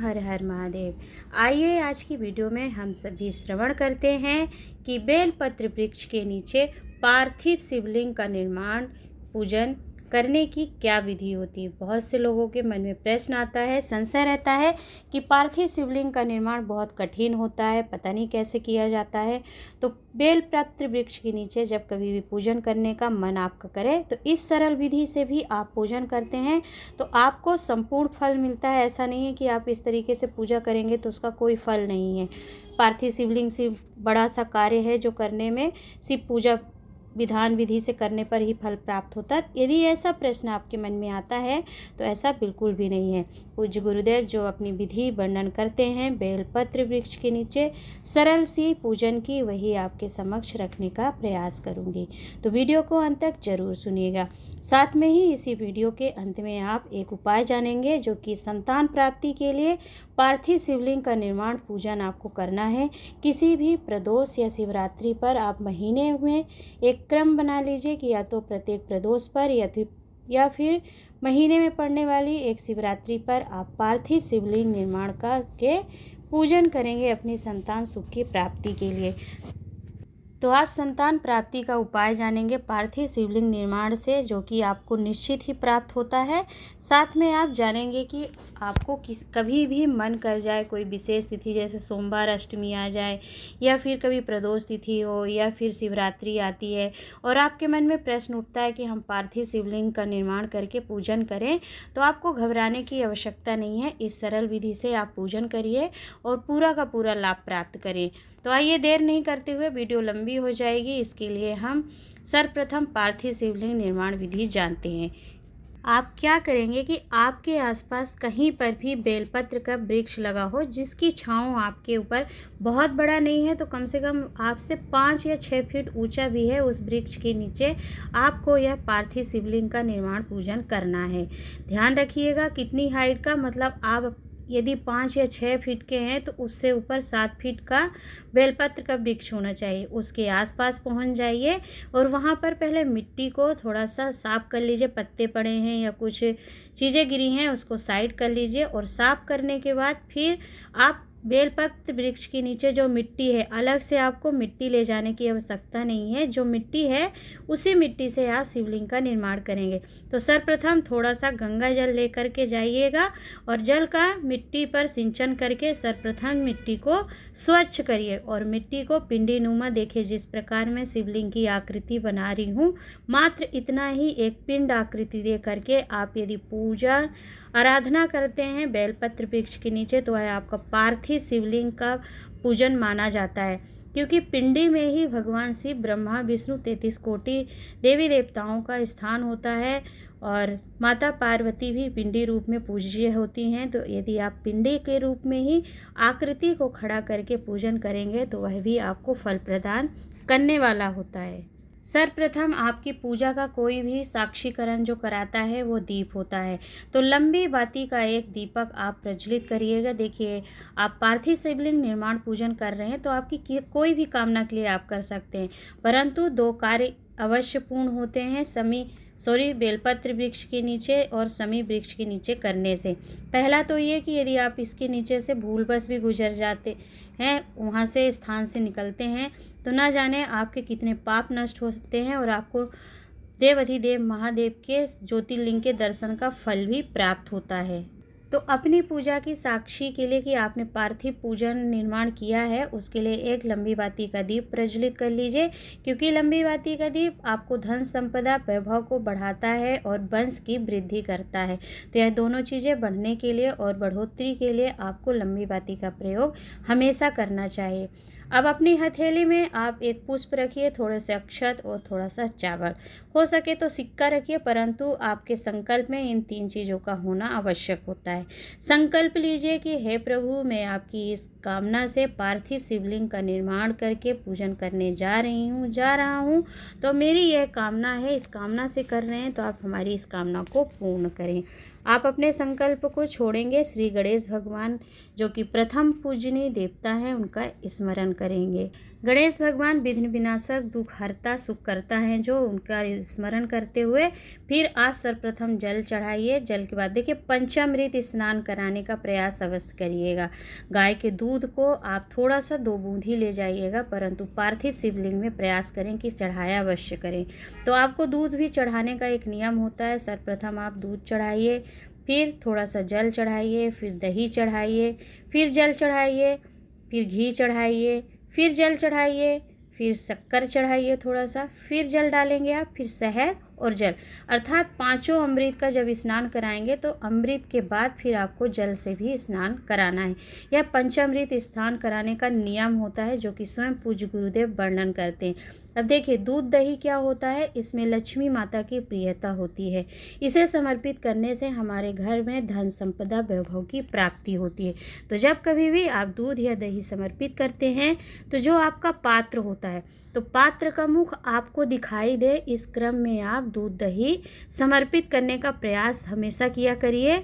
हर हर महादेव। आइए आज की वीडियो में हम सभी श्रवण करते हैं कि बेलपत्र वृक्ष के नीचे पार्थिव शिवलिंग का निर्माण पूजन करने की क्या विधि होती है। बहुत से लोगों के मन में प्रश्न आता है, संशय रहता है कि पार्थिव शिवलिंग का निर्माण बहुत कठिन होता है, पता नहीं कैसे किया जाता है। तो बेलपत्र वृक्ष के नीचे जब कभी भी पूजन करने का मन आपका करे तो इस सरल विधि से भी आप पूजन करते हैं तो आपको संपूर्ण फल मिलता है। ऐसा नहीं है कि आप इस तरीके से पूजा करेंगे तो उसका कोई फल नहीं है। पार्थिव शिवलिंग से बड़ा सा कार्य है जो करने में सिर्फ पूजा विधान विधि से करने पर ही फल प्राप्त होता है। यदि ऐसा प्रश्न आपके मन में आता है तो ऐसा बिल्कुल भी नहीं है। पूज्य गुरुदेव जो अपनी विधि वर्णन करते हैं बेलपत्र वृक्ष के नीचे सरल सी पूजन की, वही आपके समक्ष रखने का प्रयास करूंगी। तो वीडियो को अंत तक जरूर सुनिएगा। साथ में ही इसी वीडियो के अंत में आप एक उपाय जानेंगे जो कि संतान प्राप्ति के लिए पार्थिव शिवलिंग का निर्माण पूजन आपको करना है। किसी भी प्रदोष या शिवरात्रि पर आप महीने में एक क्रम बना लीजिए कि या तो प्रत्येक प्रदोष पर या फिर महीने में पड़ने वाली एक शिवरात्रि पर आप पार्थिव शिवलिंग निर्माण करके पूजन करेंगे अपनी संतान सुख की प्राप्ति के लिए। तो आप संतान प्राप्ति का उपाय जानेंगे पार्थिव शिवलिंग निर्माण से, जो कि आपको निश्चित ही प्राप्त होता है। साथ में आप जानेंगे कि आपको कभी भी मन कर जाए कोई विशेष तिथि, जैसे सोमवार अष्टमी आ जाए या फिर कभी प्रदोष तिथि हो या फिर शिवरात्रि आती है और आपके मन में प्रश्न उठता है कि हम पार्थिव शिवलिंग का निर्माण करके पूजन करें, तो आपको घबराने की आवश्यकता नहीं है। इस सरल विधि से आप पूजन करिए और पूरा का पूरा लाभ प्राप्त करें। तो आइए देर नहीं करते हुए, वीडियो लंबी हो जाएगी, इसके लिए हम सर्वप्रथम पार्थिव शिवलिंग निर्माण विधि जानते हैं। आप क्या करेंगे कि आपके आसपास कहीं पर भी बेलपत्र का वृक्ष लगा हो जिसकी छांव आपके ऊपर बहुत बड़ा नहीं है तो कम से कम आपसे 5 या 6 फीट ऊंचा भी है, उस वृक्ष के नीचे आपको यह पार्थिव शिवलिंग का निर्माण पूजन करना है। ध्यान रखिएगा कितनी हाइट का, मतलब आप यदि 5 या 6 फीट के हैं तो उससे ऊपर 7 फीट का बेलपत्र का वृक्ष होना चाहिए। उसके आसपास पहुंच जाइए और वहां पर पहले मिट्टी को थोड़ा सा साफ कर लीजिए, पत्ते पड़े हैं या कुछ चीज़ें गिरी हैं उसको साइड कर लीजिए। और साफ करने के बाद फिर आप बेलपत्र वृक्ष के नीचे जो मिट्टी है, अलग से आपको मिट्टी ले जाने की आवश्यकता नहीं है, जो मिट्टी है उसी मिट्टी से आप शिवलिंग का निर्माण करेंगे। तो सर्वप्रथम थोड़ा सा गंगा जल लेकर के जाइएगा और जल का मिट्टी पर सिंचन करके सर्वप्रथम मिट्टी को स्वच्छ करिए और मिट्टी को पिंडी नुमा देखिए, जिस प्रकार मैं शिवलिंग की आकृति बना रही हूँ, मात्र इतना ही एक पिंड आकृति दे करके आप यदि पूजा आराधना करते हैं बेलपत्र वृक्ष के नीचे तो वह आपका पार्थिव शिवलिंग का पूजन माना जाता है, क्योंकि पिंडी में ही भगवान शिव, ब्रह्मा, विष्णु, 33 कोटि देवी देवताओं का स्थान होता है और माता पार्वती भी पिंडी रूप में पूज्य होती हैं। तो यदि आप पिंडी के रूप में ही आकृति को खड़ा करके पूजन करेंगे तो वह भी आपको फल प्रदान करने वाला होता है। सर्वप्रथम आपकी पूजा का कोई भी साक्षीकरण जो कराता है वो दीप होता है। तो लंबी बाती का एक दीपक आप प्रज्वलित करिएगा। देखिए आप पार्थिव शिवलिंग निर्माण पूजन कर रहे हैं तो आपकी कोई भी कामना के लिए आप कर सकते हैं, परंतु 2 कार्य अवश्य पूर्ण होते हैं बेलपत्र वृक्ष के नीचे और समी वृक्ष के नीचे करने से। पहला तो ये कि यदि आप इसके नीचे से भूलवश भी गुजर जाते हैं, वहाँ से स्थान से निकलते हैं, तो ना जाने आपके कितने पाप नष्ट हो सकते हैं और आपको देवाधिदेव महादेव के ज्योतिर्लिंग के दर्शन का फल भी प्राप्त होता है। तो अपनी पूजा की साक्षी के लिए कि आपने पार्थिव पूजन निर्माण किया है, उसके लिए एक लंबी बाती का दीप प्रज्वलित कर लीजिए, क्योंकि लंबी बाती का दीप आपको धन संपदा वैभव को बढ़ाता है और वंश की वृद्धि करता है। तो यह दोनों चीज़ें बढ़ने के लिए और बढ़ोतरी के लिए आपको लंबी बाती का प्रयोग हमेशा करना चाहिए। अब अपनी हथेली में आप एक पुष्प रखिए, थोड़े से अक्षत और थोड़ा सा चावल, हो सके तो सिक्का रखिए, परंतु आपके संकल्प में इन 3 चीज़ों का होना आवश्यक होता है। संकल्प लीजिए कि हे प्रभु, मैं आपकी इस कामना से पार्थिव शिवलिंग का निर्माण करके पूजन करने जा रहा हूँ। तो मेरी यह कामना है, इस कामना से कर रहे हैं तो आप हमारी इस कामना को पूर्ण करें। आप अपने संकल्प को छोड़ेंगे, श्री गणेश भगवान जो कि प्रथम पूजनीय देवता हैं उनका स्मरण करेंगे। गणेश भगवान विघ्न विनाशक, दुख हरता, सुख करता हैं, जो उनका स्मरण करते हुए फिर आप सर्वप्रथम जल चढ़ाइए। जल के बाद देखिए पंचामृत स्नान कराने का प्रयास अवश्य करिएगा। गाय के दूध को आप थोड़ा सा 2 बूंद ही ले जाइएगा, परंतु पार्थिव शिवलिंग में प्रयास करें कि चढ़ाया अवश्य करें। तो आपको दूध भी चढ़ाने का एक नियम होता है। सर्वप्रथम आप दूध चढ़ाइए, फिर थोड़ा सा जल चढ़ाइए, फिर दही चढ़ाइए, फिर जल चढ़ाइए, फिर घी चढ़ाइए, फिर जल चढ़ाइए, फिर शक्कर चढ़ाइए थोड़ा सा, फिर जल डालेंगे आप, फिर शहद और जल, अर्थात 5 अमृत का जब स्नान कराएंगे तो अमृत के बाद फिर आपको जल से भी स्नान कराना है। यह पंचामृत स्नान कराने का नियम होता है, जो कि स्वयं पूज्य गुरुदेव वर्णन करते हैं। अब देखिए दूध दही क्या होता है, इसमें लक्ष्मी माता की प्रियता होती है। इसे समर्पित करने से हमारे घर में धन संपदा वैभव की प्राप्ति होती है। तो जब कभी भी आप दूध या दही समर्पित करते हैं तो जो आपका पात्र होता है, तो पात्र का मुख आपको दिखाई दे, इस क्रम में आप दूध दही समर्पित करने का प्रयास हमेशा किया करिए,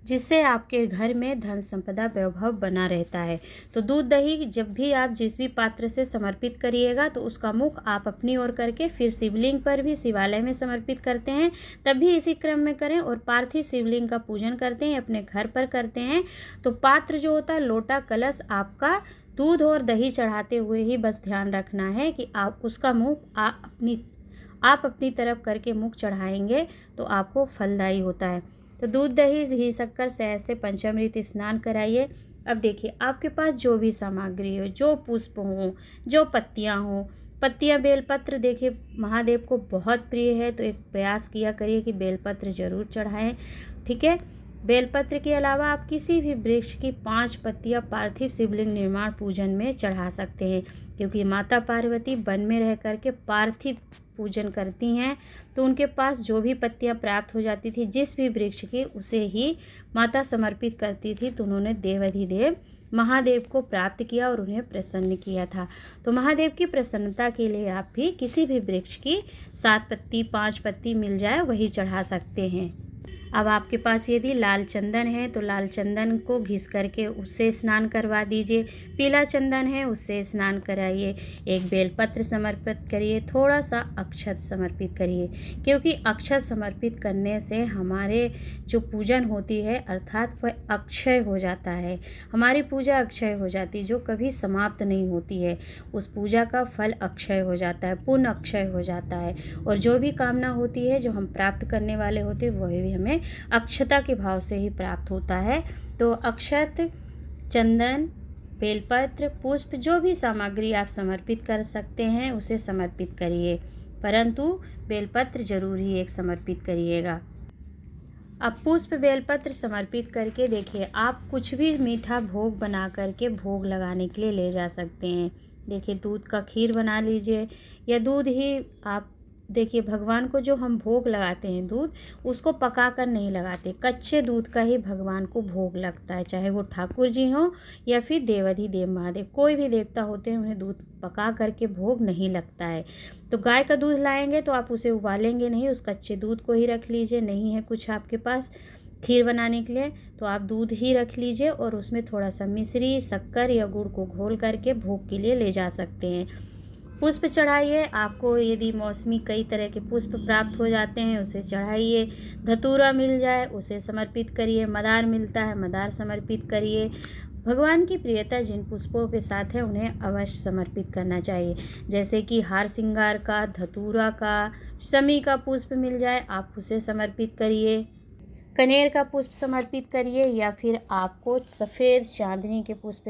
जिससे आपके घर में धन संपदा वैभव बना रहता है। तो दूध दही जब भी आप जिस भी पात्र से समर्पित करिएगा तो उसका मुख आप अपनी ओर करके फिर शिवलिंग पर भी शिवालय में समर्पित करते हैं, तब भी इसी क्रम में करें। और पार्थिव शिवलिंग का पूजन करते हैं, अपने घर पर करते हैं, तो पात्र जो होता है, लोटा कलश, आपका दूध और दही चढ़ाते हुए ही बस ध्यान रखना है कि आप उसका मुख आप अपनी तरफ करके मुख चढ़ाएंगे तो आपको फलदायी होता है। तो दूध दही घी शक्कर शहद से पंचामृत स्नान कराइए। अब देखिए आपके पास जो भी सामग्री हो, जो पुष्प हो, जो पत्तियां हो, पत्तियां बेलपत्र देखिए महादेव को बहुत प्रिय है, तो एक प्रयास किया करिए कि बेलपत्र जरूर चढ़ाएं। ठीक है, बेलपत्र के अलावा आप किसी भी वृक्ष की 5 पत्तियां पार्थिव शिवलिंग निर्माण पूजन में चढ़ा सकते हैं, क्योंकि माता पार्वती वन में रह करके पार्थिव पूजन करती हैं, तो उनके पास जो भी पत्तियां प्राप्त हो जाती थी जिस भी वृक्ष की, उसे ही माता समर्पित करती थी। तो उन्होंने देवाधिदेव महादेव को प्राप्त किया और उन्हें प्रसन्न किया था। तो महादेव की प्रसन्नता के लिए आप भी किसी भी वृक्ष की 7 पत्ती 5 पत्ती मिल जाए वही चढ़ा सकते हैं। अब आपके पास यदि लाल चंदन है तो लाल चंदन को घिस करके उससे स्नान करवा दीजिए। पीला चंदन है उससे स्नान कराइए। एक बेलपत्र समर्पित करिए, थोड़ा सा अक्षत समर्पित करिए, क्योंकि अक्षत समर्पित करने से हमारे जो पूजन होती है अर्थात वह अक्षय हो जाता है। हमारी पूजा अक्षय हो जाती, जो कभी समाप्त नहीं होती है। उस पूजा का फल अक्षय हो जाता है, पुण्य अक्षय हो जाता है, और जो भी कामना होती है जो हम प्राप्त करने वाले होते हैं वह भी हमें अक्षता के भाव से ही प्राप्त होता है। तो अक्षत, चंदन, बेलपत्र, पुष्प, जो भी सामग्री आप समर्पित कर सकते हैं उसे समर्पित करिए, परंतु बेलपत्र जरूर ही एक समर्पित करिएगा। अब पुष्प बेलपत्र समर्पित करके देखिए आप कुछ भी मीठा भोग बना करके भोग लगाने के लिए ले जा सकते हैं। देखिए दूध का खीर बना लीजिए, या दूध ही आप देखिए भगवान को जो हम भोग लगाते हैं दूध, उसको पका कर नहीं लगाते, कच्चे दूध का ही भगवान को भोग लगता है। चाहे वो ठाकुर जी हों या फिर देवाधिदेव महादेव, कोई भी देवता होते हैं उन्हें दूध पका करके भोग नहीं लगता है। तो गाय का दूध लाएंगे तो आप उसे उबालेंगे नहीं, उस कच्चे दूध को ही रख लीजिए। नहीं है कुछ आपके पास खीर बनाने के लिए तो आप दूध ही रख लीजिए, और उसमें थोड़ा सा मिश्री, शक्कर या गुड़ को घोल करके भोग के लिए ले जा सकते हैं। पुष्प चढ़ाइए। आपको यदि मौसमी कई तरह के पुष्प प्राप्त हो जाते हैं उसे चढ़ाइए। धतूरा मिल जाए उसे समर्पित करिए। मदार मिलता है, मदार समर्पित करिए। भगवान की प्रियता जिन पुष्पों के साथ है उन्हें अवश्य समर्पित करना चाहिए, जैसे कि हार श्रृंगार का, धतूरा का, शमी का पुष्प मिल जाए आप उसे समर्पित करिए। कनेर का पुष्प समर्पित करिए, या फिर आपको सफ़ेद चांदनी के पुष्प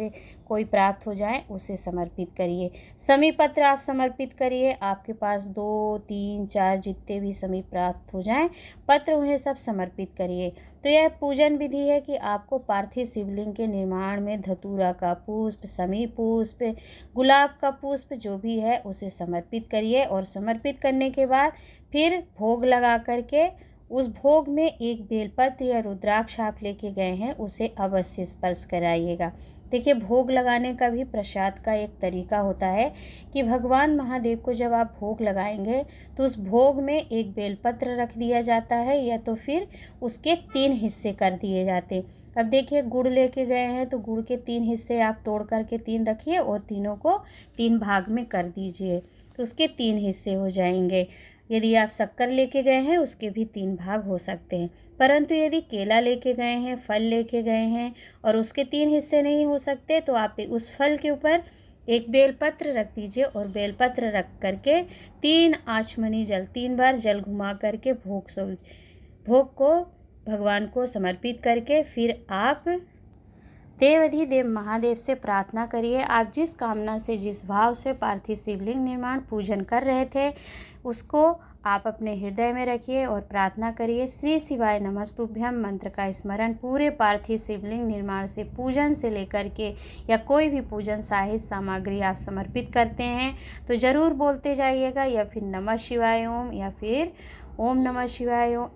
कोई प्राप्त हो जाए उसे समर्पित करिए। समी पत्र आप समर्पित करिए। आपके पास 2, 3, 4 जितने भी समी प्राप्त हो जाएं पत्र, उन्हें सब समर्पित करिए। तो यह पूजन विधि है कि आपको पार्थिव शिवलिंग के निर्माण में धतूरा का पुष्प, समी पुष्प, गुलाब का पुष्प जो भी है उसे समर्पित करिए, और समर्पित करने के बाद फिर भोग लगा करके उस भोग में एक बेलपत्र या रुद्राक्ष आप लेके गए हैं उसे अवश्य स्पर्श कराइएगा। देखिए भोग लगाने का भी प्रसाद का एक तरीका होता है कि भगवान महादेव को जब आप भोग लगाएंगे तो उस भोग में एक बेलपत्र रख दिया जाता है, या तो फिर उसके 3 हिस्से कर दिए जाते हैं। अब देखिए गुड़ लेके गए हैं तो गुड़ के 3 हिस्से आप तोड़ करके 3 रखिए और तीनों को 3 भाग में कर दीजिए, तो उसके 3 हिस्से हो जाएंगे। यदि आप शक्कर लेके गए हैं उसके भी 3 भाग हो सकते हैं, परंतु यदि केला लेके गए हैं, फल लेके गए हैं और उसके 3 हिस्से नहीं हो सकते तो आप उस फल के ऊपर एक बेलपत्र रख दीजिए और बेलपत्र रख करके 3 आचमनी जल 3 बार जल घुमा करके भोग को भगवान को समर्पित करके फिर आप देवाधिदेव महादेव से प्रार्थना करिए। आप जिस कामना से, जिस भाव से पार्थिव शिवलिंग निर्माण पूजन कर रहे थे उसको आप अपने हृदय में रखिए और प्रार्थना करिए। श्री शिवाय नमस्तुभ्यम मंत्र का स्मरण पूरे पार्थिव शिवलिंग निर्माण से, पूजन से लेकर के या कोई भी पूजन साहित्य सामग्री आप समर्पित करते हैं तो ज़रूर बोलते जाइएगा, या फिर नमः शिवाय ओम, या फिर ओम नमः शिवाय ओम।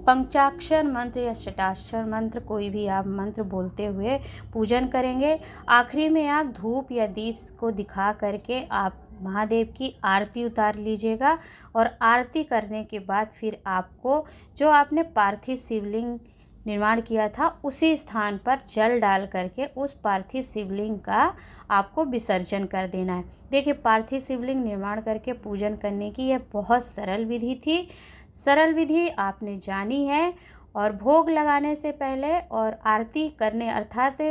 पंचाक्षर मंत्र या षटाक्षर मंत्र कोई भी आप मंत्र बोलते हुए पूजन करेंगे। आखिरी में आप धूप या दीप को दिखा करके आप महादेव की आरती उतार लीजिएगा और आरती करने के बाद फिर आपको जो आपने पार्थिव शिवलिंग निर्माण किया था उसी स्थान पर जल डाल करके उस पार्थिव शिवलिंग का आपको विसर्जन कर देना है। देखिए पार्थिव शिवलिंग निर्माण करके पूजन करने की यह बहुत सरल विधि थी। सरल विधि आपने जानी है। और भोग लगाने से पहले और आरती करने, अर्थात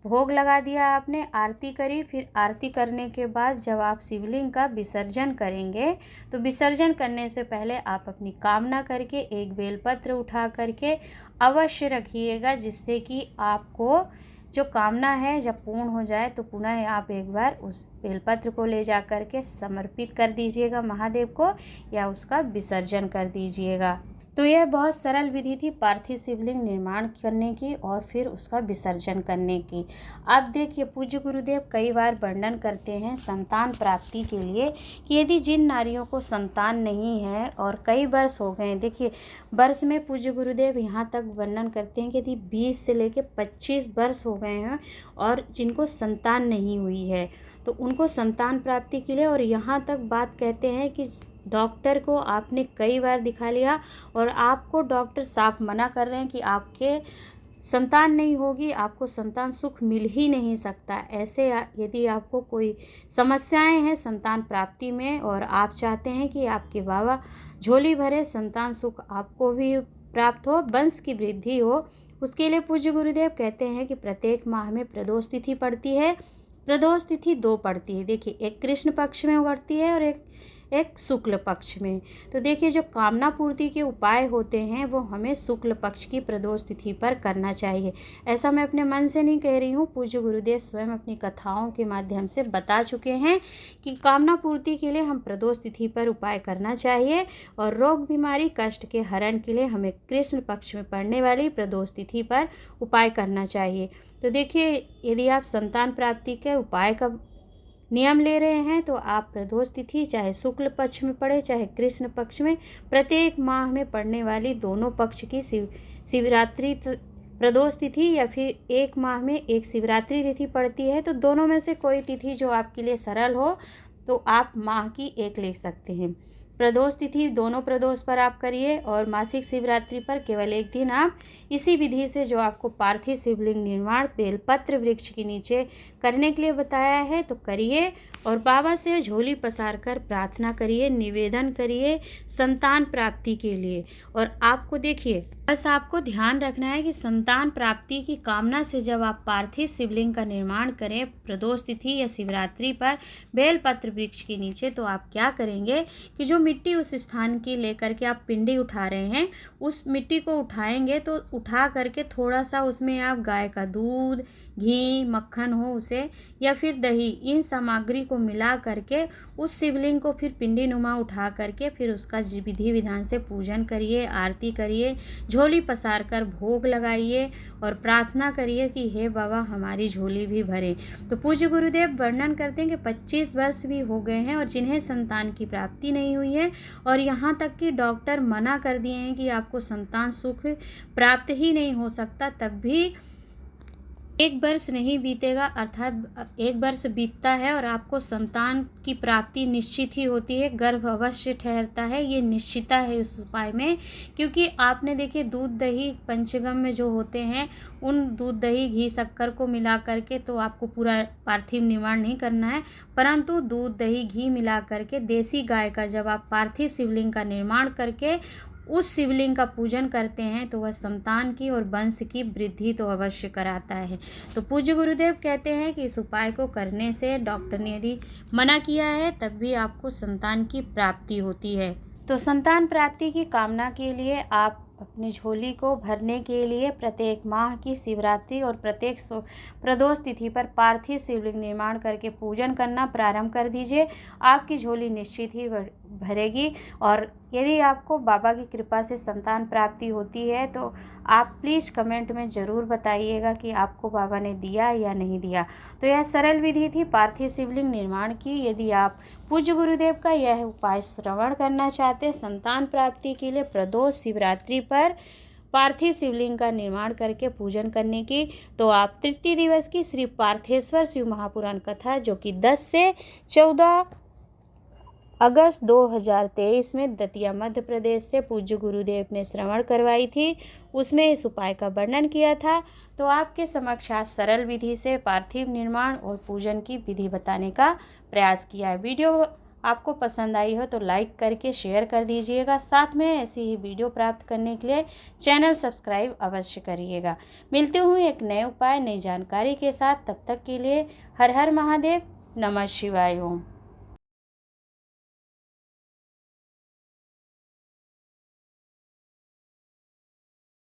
भोग लगा दिया आपने, आरती करी, फिर आरती करने के बाद जब आप शिवलिंग का विसर्जन करेंगे तो विसर्जन करने से पहले आप अपनी कामना करके एक बेलपत्र उठा करके अवश्य रखिएगा, जिससे कि आपको जो कामना है जब पूर्ण हो जाए तो पुनः आप एक बार उस बेलपत्र को ले जा कर के समर्पित कर दीजिएगा महादेव को, या उसका विसर्जन कर दीजिएगा। तो यह बहुत सरल विधि थी पार्थिव शिवलिंग निर्माण करने की और फिर उसका विसर्जन करने की। अब देखिए पूज्य गुरुदेव कई बार वर्णन करते हैं संतान प्राप्ति के लिए कि यदि जिन नारियों को संतान नहीं है और कई वर्ष हो गए, देखिए वर्ष में पूज्य गुरुदेव यहाँ तक वर्णन करते हैं कि यदि 20 से लेकर 25 वर्ष हो गए हैं और जिनको संतान नहीं हुई है तो उनको संतान प्राप्ति के लिए, और यहाँ तक बात कहते हैं कि डॉक्टर को आपने कई बार दिखा लिया और आपको डॉक्टर साफ मना कर रहे हैं कि आपके संतान नहीं होगी, आपको संतान सुख मिल ही नहीं सकता। ऐसे यदि आपको कोई समस्याएं हैं संतान प्राप्ति में और आप चाहते हैं कि आपके बाबा झोली भरे, संतान सुख आपको भी प्राप्त हो, वंश की वृद्धि हो, उसके लिए पूज्य गुरुदेव कहते हैं कि प्रत्येक माह में प्रदोष तिथि पड़ती है। प्रदोष तिथि 2 पड़ती है, देखिए एक कृष्ण पक्ष में पड़ती है और एक शुक्ल पक्ष में। तो देखिए जो कामना पूर्ति के उपाय होते हैं वो हमें शुक्ल पक्ष की प्रदोष तिथि पर करना चाहिए। ऐसा मैं अपने मन से नहीं कह रही हूँ, पूज्य गुरुदेव स्वयं अपनी कथाओं के माध्यम से बता चुके हैं कि कामना पूर्ति के लिए हम प्रदोष तिथि पर उपाय करना चाहिए और रोग बीमारी कष्ट के हरण के लिए हमें कृष्ण पक्ष में पड़ने वाली प्रदोष तिथि पर उपाय करना चाहिए। तो देखिए यदि आप संतान प्राप्ति के उपाय का नियम ले रहे हैं तो आप प्रदोष तिथि चाहे शुक्ल पक्ष में पड़े चाहे कृष्ण पक्ष में, प्रत्येक माह में पड़ने वाली दोनों पक्ष की शिवरात्रि प्रदोष तिथि या फिर एक माह में एक शिवरात्रि तिथि पड़ती है, तो दोनों में से कोई तिथि जो आपके लिए सरल हो तो आप माह की एक ले सकते हैं। प्रदोष तिथि दोनों प्रदोष पर आप करिए और मासिक शिवरात्रि पर केवल एक दिन आप इसी विधि से जो आपको पार्थिव शिवलिंग निर्माण बेलपत्र वृक्ष के नीचे करने के लिए बताया है तो करिए और बाबा से झोली पसार कर प्रार्थना करिए, निवेदन करिए संतान प्राप्ति के लिए। और आपको देखिए बस आपको ध्यान रखना है कि संतान प्राप्ति की कामना से जब आप पार्थिव शिवलिंग का निर्माण करें प्रदोष तिथि या शिवरात्रि पर बेलपत्र वृक्ष के नीचे, तो आप क्या करेंगे कि जो मिट्टी उस स्थान की लेकर के आप पिंडी उठा रहे हैं उस मिट्टी को उठाएंगे तो उठा करके थोड़ा सा उसमें आप गाय का दूध, घी, मक्खन हो उसे या फिर दही, इन सामग्री को मिला करके उस शिवलिंग को फिर पिंडी नुमा उठा करके फिर उसका विधि विधान से पूजन करिए, आरती करिए, झोली पसार कर भोग लगाइए और प्रार्थना करिए कि हे बाबा हमारी झोली भी भरे। तो पूज्य गुरुदेव वर्णन करते हैं कि 25 वर्ष भी हो गए हैं और जिन्हें संतान की प्राप्ति नहीं हुई है और यहाँ तक कि डॉक्टर मना कर दिए हैं कि आपको संतान सुख प्राप्त ही नहीं हो सकता, तब भी एक वर्ष नहीं बीतेगा, अर्थात एक वर्ष बीतता है और आपको संतान की प्राप्ति निश्चित ही होती है। गर्भ अवश्य ठहरता है, ये निश्चितता है उस उपाय में। क्योंकि आपने देखिए दूध दही पंचगम में जो होते हैं, उन दूध दही घी शक्कर को मिला करके तो आपको पूरा पार्थिव निर्माण नहीं करना है, परंतु दूध दही घी मिला करके देसी गाय का जब आप पार्थिव शिवलिंग का निर्माण करके उस शिवलिंग का पूजन करते हैं तो वह संतान की और वंश की वृद्धि तो अवश्य कराता है। तो पूज्य गुरुदेव कहते हैं कि इस उपाय को करने से डॉक्टर ने यदि मना किया है तब भी आपको संतान की प्राप्ति होती है। तो संतान प्राप्ति की कामना के लिए आप अपनी झोली को भरने के लिए प्रत्येक माह की शिवरात्रि और प्रत्येक प्रदोष तिथि पर पार्थिव शिवलिंग निर्माण करके पूजन करना प्रारंभ कर दीजिए। आपकी झोली निश्चित ही भरेगी। और यदि आपको बाबा की कृपा से संतान प्राप्ति होती है तो आप प्लीज़ कमेंट में ज़रूर बताइएगा कि आपको बाबा ने दिया या नहीं दिया। तो यह सरल विधि थी पार्थिव शिवलिंग निर्माण की। यदि आप पूज्य गुरुदेव का यह उपाय श्रवण करना चाहते हैं संतान प्राप्ति के लिए प्रदोष शिवरात्रि पर पार्थिव शिवलिंग का निर्माण करके पूजन करने की, तो आप तृतीय दिवस की श्री पार्थेश्वर शिव महापुराण कथा जो कि 10 से 14 अगस्त 2023 में दतिया मध्य प्रदेश से पूज्य गुरुदेव ने श्रवण करवाई थी, उसमें इस उपाय का वर्णन किया था। तो आपके समक्ष आज सरल विधि से पार्थिव निर्माण और पूजन की विधि बताने का प्रयास किया है। वीडियो आपको पसंद आई हो तो लाइक करके शेयर कर दीजिएगा। साथ में ऐसी ही वीडियो प्राप्त करने के लिए चैनल सब्सक्राइब अवश्य करिएगा। मिलती हूँ एक नए उपाय नई जानकारी के साथ, तब तक के लिए हर हर महादेव, नमः शिवाय ओम।